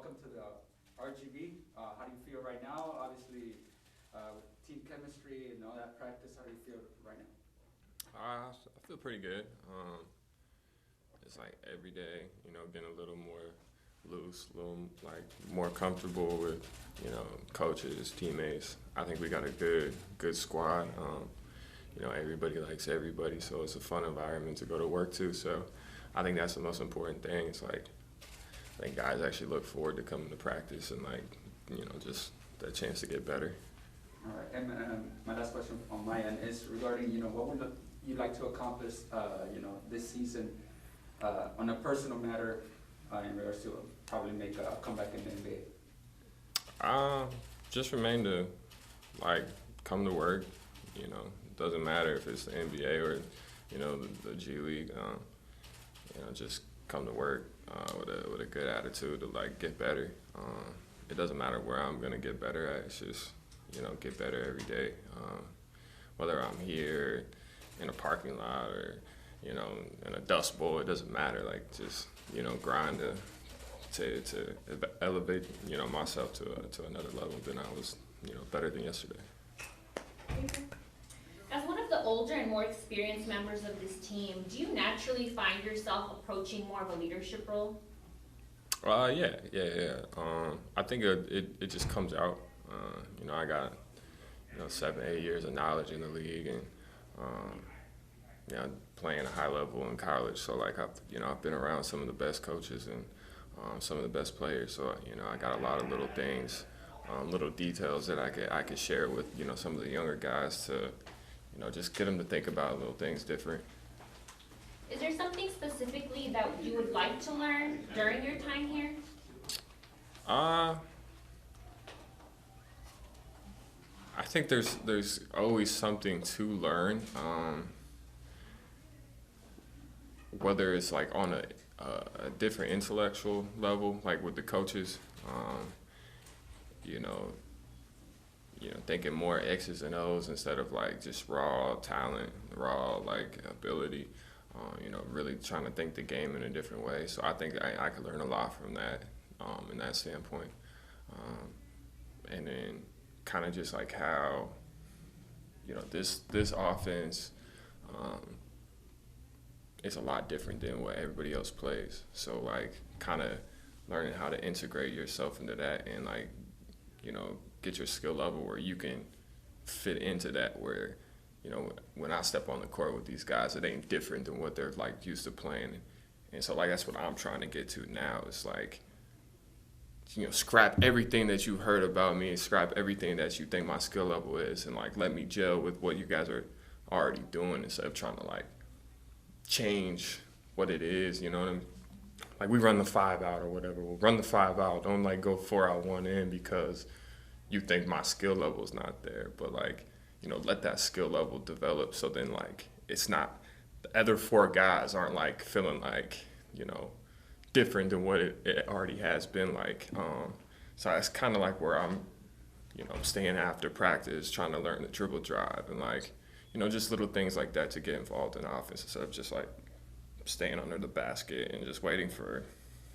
welcome to the RGV. How do you feel right now? Obviously, with team chemistry and all that practice, how do you feel right now? I feel pretty good. It's like every day, getting a little more loose, a little like more comfortable with, coaches, teammates. I think we got a good squad. Everybody likes everybody, so it's a fun environment to go to work to. So I think that's the most important thing. It's like I think guys actually look forward to coming to practice and just that chance to get better. All right, and my last question on my end is regarding, what would you like to accomplish, this season on a personal matter in regards to probably make a comeback in the NBA? Just remain to come to work. Doesn't matter if it's the NBA or the G League. Just come to work with a good attitude to get better. It doesn't matter where I'm gonna get better at. It's just get better every day. Whether I'm here in a parking lot or in a dust bowl, it doesn't matter. Just grind to elevate myself to another level than I was better than yesterday. As one of the older and more experienced members of this team, do you naturally find yourself approaching more of a leadership role? Yeah. I think it just comes out. I got 7-8 years of knowledge in the league, and playing a high level in college. So I've been around some of the best coaches and some of the best players. So I got a lot of little things, little details that I could share with some of the younger guys to just get them to think about little things different. Is there something specifically that you would like to learn during your time here? I think there's always something to learn, whether it's on a different intellectual level, with the coaches, thinking more X's and O's instead of just raw talent, raw ability. Really trying to think the game in a different way. So I think I could learn a lot from that, in that standpoint. And then kind of just how, this offense is a lot different than what everybody else plays. So kind of learning how to integrate yourself into that and get your skill level where you can fit into that, where when I step on the court with these guys, it ain't different than what they're used to playing. And so that's what I'm trying to get to now. It's scrap everything that you've heard about me and scrap everything that you think my skill level is, and let me gel with what you guys are already doing instead of trying to change what it is. You know what I mean? We run the 5 out or whatever. We'll run the 5 out. Don't go 4 out 1 in because you think my skill level is not there. But let that skill level develop. So then it's not, the other 4 guys aren't feeling different than what it already has been so that's kind of where I'm staying after practice, trying to learn the dribble drive and just little things like that to get involved in offense instead of just staying under the basket and just waiting for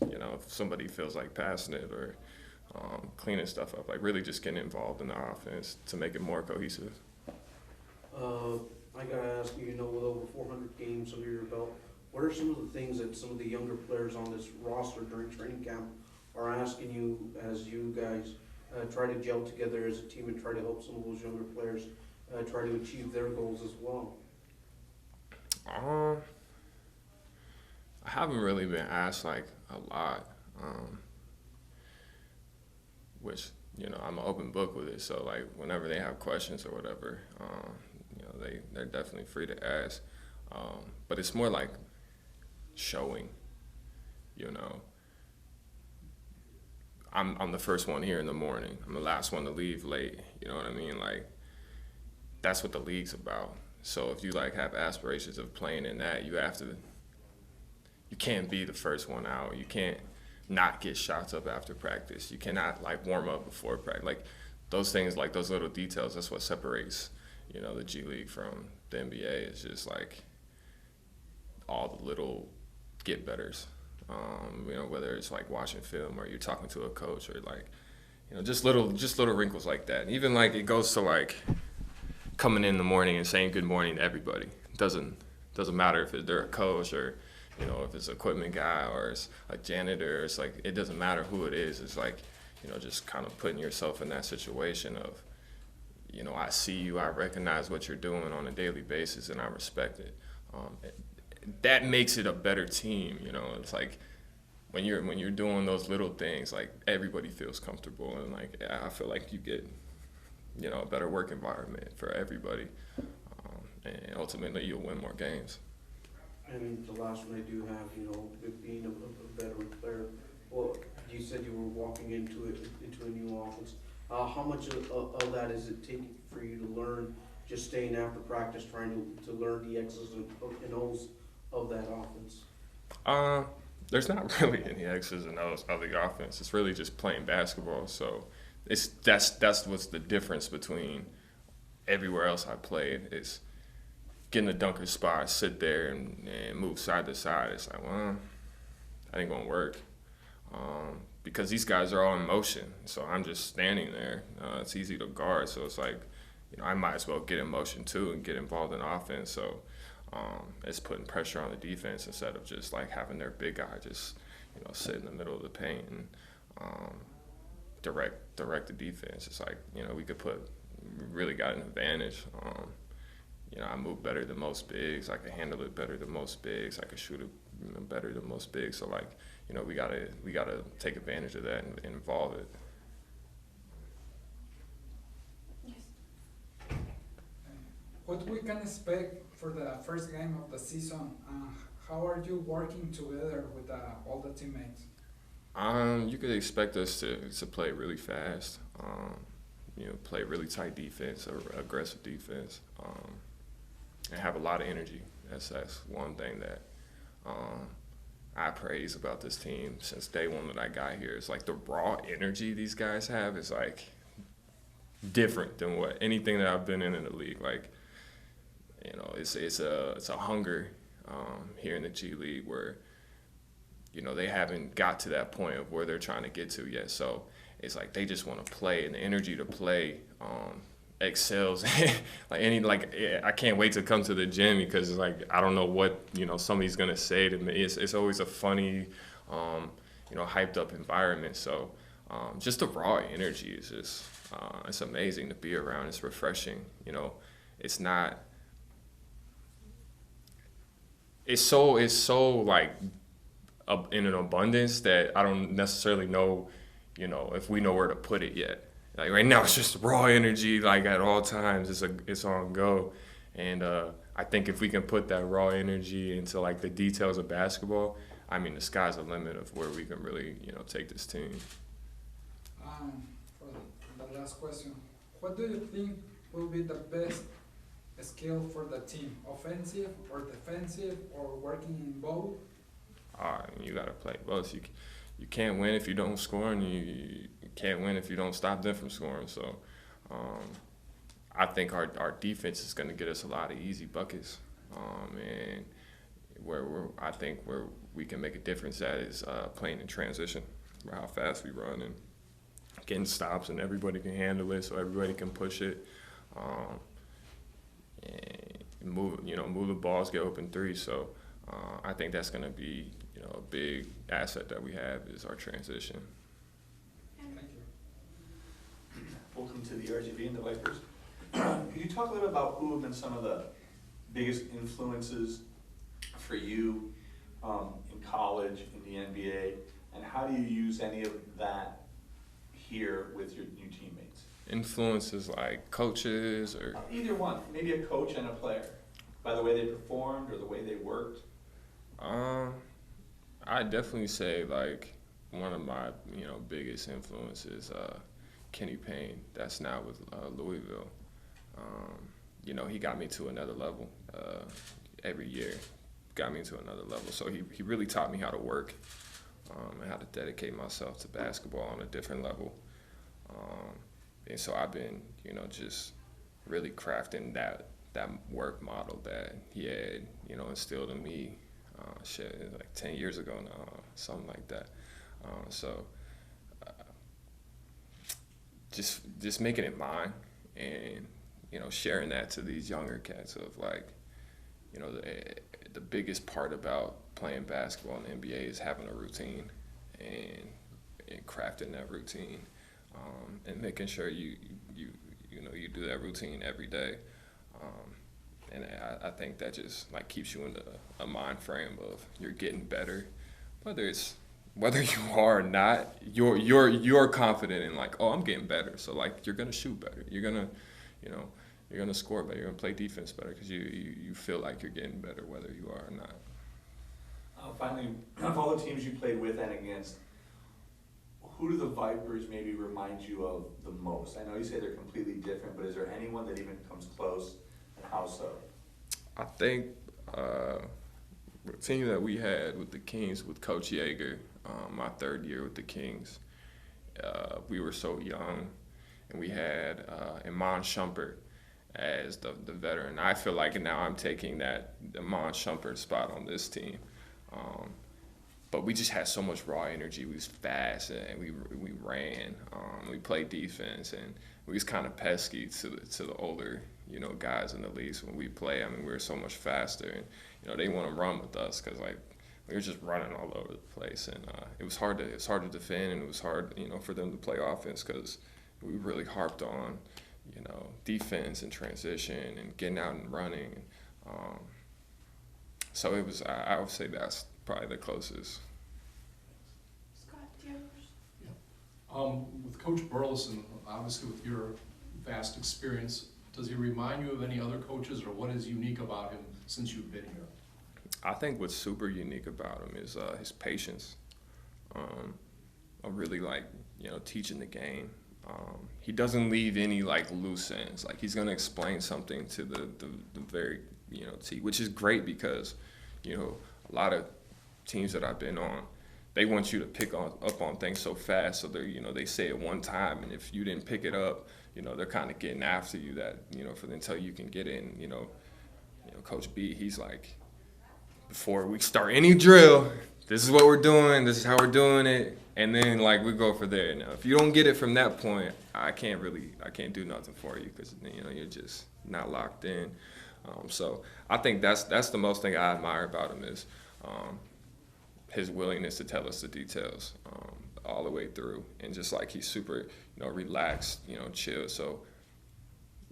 if somebody feels passing it or cleaning stuff up, really just getting involved in the offense to make it more cohesive. I gotta ask you, with over 400 games under your belt, what are some of the things that some of the younger players on this roster during training camp are asking you as you guys try to gel together as a team and try to help some of those younger players try to achieve their goals as well? I haven't really been asked a lot, which I'm an open book with it. So whenever they have questions or whatever, they're definitely free to ask. But it's more showing, I'm the first one here in the morning. I'm the last one to leave late. You know what I mean? That's what the league's about. So if you have aspirations of playing in that, you can't be the first one out. You can't not get shots up after practice. You cannot warm up before practice. Those things, those little details, that's what separates, the G League from the NBA. It's just all the little get betters. You know, whether it's like watching film or you're talking to a coach or like, you know, just little wrinkles like that. Even like it goes to like coming in the morning and saying good morning to everybody. Doesn't matter if they're a coach or, you know, if it's an equipment guy or it's a janitor. It's like it doesn't matter who it is. It's like, you know, just kind of putting yourself in that situation of, you know, I see you, I recognize what you're doing on a daily basis, and I respect it. That makes it a better team. You know, it's like when you're doing those little things, like everybody feels comfortable, and like I feel like you get, you know, a better work environment for everybody, and ultimately you'll win more games. And the last one I do have, you know, with being a veteran player, well, you said you were walking into a new offense. How much of that is it taking for you to learn, just staying after practice, trying to learn the X's and O's of that offense? There's not really any X's and O's of the offense. It's really just playing basketball. So that's what's the difference between everywhere else I played is getting a dunker spot, sit there and move side to side. It's like, well, that ain't gonna work. Because these guys are all in motion, so I'm just standing there. It's easy to guard, so it's like, you know, I might as well get in motion too and get involved in offense. So it's putting pressure on the defense instead of just like having their big guy just, you know, sit in the middle of the paint and direct the defense. It's like, you know, we really got an advantage. You know, I move better than most bigs. I can handle it better than most bigs. I can shoot it better than most bigs. So like, you know, we gotta take advantage of that and involve it. Yes. What we can expect for the first game of the season? How are you working together with all the teammates? You could expect us to play really fast. You know, play really tight defense, or aggressive defense, and have a lot of energy. That's one thing that I praise about this team since day one that I got here. It's like the raw energy these guys have is like different than anything that I've been in the league. Like, you know, it's a hunger here in the G League where, you know, they haven't got to that point of where they're trying to get to yet. So it's like they just want to play, and the energy to play excels. I can't wait to come to the gym because it's like I don't know what, you know, somebody's gonna say to me. It's always a funny, you know, hyped up environment. So just the raw energy is just it's amazing to be around. It's refreshing. You know, it's not. It's so like in an abundance that I don't necessarily know, you know, if we know where to put it yet. Like right now, it's just raw energy. Like at all times, it's on go, and I think if we can put that raw energy into like the details of basketball, I mean, the sky's the limit of where we can really, you know, take this team. For the last question, what do you think will be the best skill for the team? Offensive or defensive, or working in both? You gotta play both. You can't win if you don't score, and you can't win if you don't stop them from scoring. So I think our defense is going to get us a lot of easy buckets, and where we can make a difference at is playing in transition, how fast we run and getting stops, and everybody can handle it, so everybody can push it, and move the balls, get open threes. So I think that's going to be, you know, a big asset that we have is our transition. Thank you. Welcome to the RGV and the Vipers. Can you talk a little bit about who have been some of the biggest influences for you in college, in the NBA, and how do you use any of that here with your new teammates? Influences like coaches or? Either one, maybe a coach and a player, by the way they performed or the way they worked. I'd definitely say like one of my, you know, biggest influences, Kenny Payne. That's now with Louisville. You know, he got me to another level every year. Got me to another level. So he really taught me how to work and how to dedicate myself to basketball on a different level. And so I've been, you know, just really crafting that work model that he had, you know, instilled in me Shit, like 10 years ago now, something like that. So just making it mine, and you know, sharing that to these younger cats of like, you know, the biggest part about playing basketball in the NBA is having a routine and crafting that routine, and making sure you do that routine every day. And I think that just like keeps you in a mind frame of you're getting better, whether you are or not. You're confident in like, oh, I'm getting better. So like you're gonna shoot better. You're gonna score better. You're gonna play defense better because you feel like you're getting better whether you are or not. Finally, of all the teams you played with and against, who do the Vipers maybe remind you of the most? I know you say they're completely different, but is there anyone that even comes close, and how so? I think the team that we had with the Kings with Coach Yeager, my third year with the Kings, we were so young, and we had Iman Shumpert as the veteran. I feel like now I'm taking that Iman Shumpert spot on this team. But we just had so much raw energy. We was fast, and we ran. We played defense, and we was kind of pesky to the older, you know, guys in the leagues when we play. I mean, we were so much faster, and you know, they want to run with us because like we were just running all over the place, and it was hard to defend, and it was hard, you know, for them to play offense because we really harped on, you know, defense and transition and getting out and running. So it was. I would say that's probably the closest. Scott, do you have a question? With Coach Burleson, obviously with your vast experience, does he remind you of any other coaches, or what is unique about him since you've been here? I think what's super unique about him is his patience. I really like, you know, teaching the game. He doesn't leave any like loose ends. Like he's gonna explain something to the very, you know, which is great because, you know, a lot of teams that I've been on, they want you to pick up on things so fast, so they say it one time, and if you didn't pick it up, you know, they're kind of getting after you that, you know, until you can get in. You know, Coach B, he's like, before we start any drill, this is what we're doing, this is how we're doing it, and then like we go for there. Now, if you don't get it from that point, I can't do nothing for you because, you know, you're just not locked in. So I think that's the most thing I admire about him is his willingness to tell us the details all the way through, and just like he's super, you know, relaxed, you know, chill. So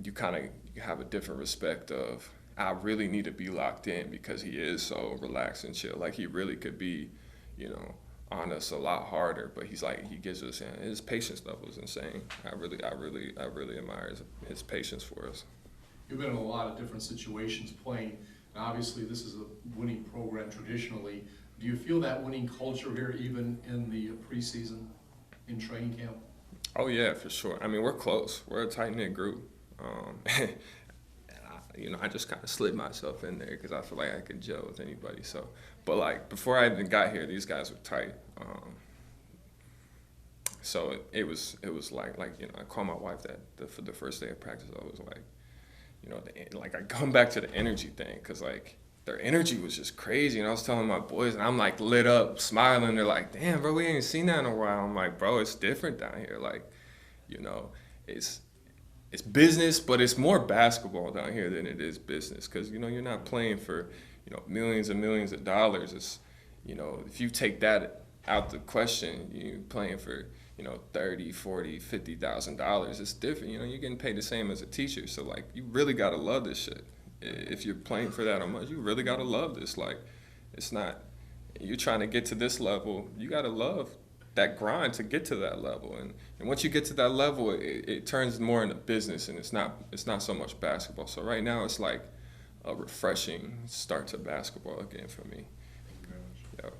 you have a different respect of, I really need to be locked in because he is so relaxed and chill. Like he really could be, you know, on us a lot harder, but he gives us, his patience level is insane. I really admire his patience for us. You've been in a lot of different situations playing, and obviously this is a winning program traditionally. Do you feel that winning culture here even in the preseason, in training camp? Oh yeah, for sure. I mean, we're close. We're a tight-knit group. And I just kind of slid myself in there because I feel like I could gel with anybody. So, but like before I even got here, these guys were tight. So it was like you know, I called my wife for the first day of practice. I was like, you know, like I come back to the energy thing because like their energy was just crazy, and I was telling my boys, and I'm like lit up, smiling. They're like, "Damn, bro, we ain't seen that in a while." I'm like, "Bro, it's different down here. Like, you know, it's business, but it's more basketball down here than it is business because, you know, you're not playing for, you know, millions and millions of dollars. It's, you know, if you take that out the question, you're playing for, you know, $30,000, $40,000, $50,000. It's different. You know, you're getting paid the same as a teacher. So, like, you really got to love this shit. If you're playing for that much, you really got to love this. Like, it's not, you're trying to get to this level, you got to love that grind to get to that level. And once you get to that level, it turns more into business, and it's not so much basketball. So right now it's like a refreshing start to basketball again for me. Thank you very much. Yep.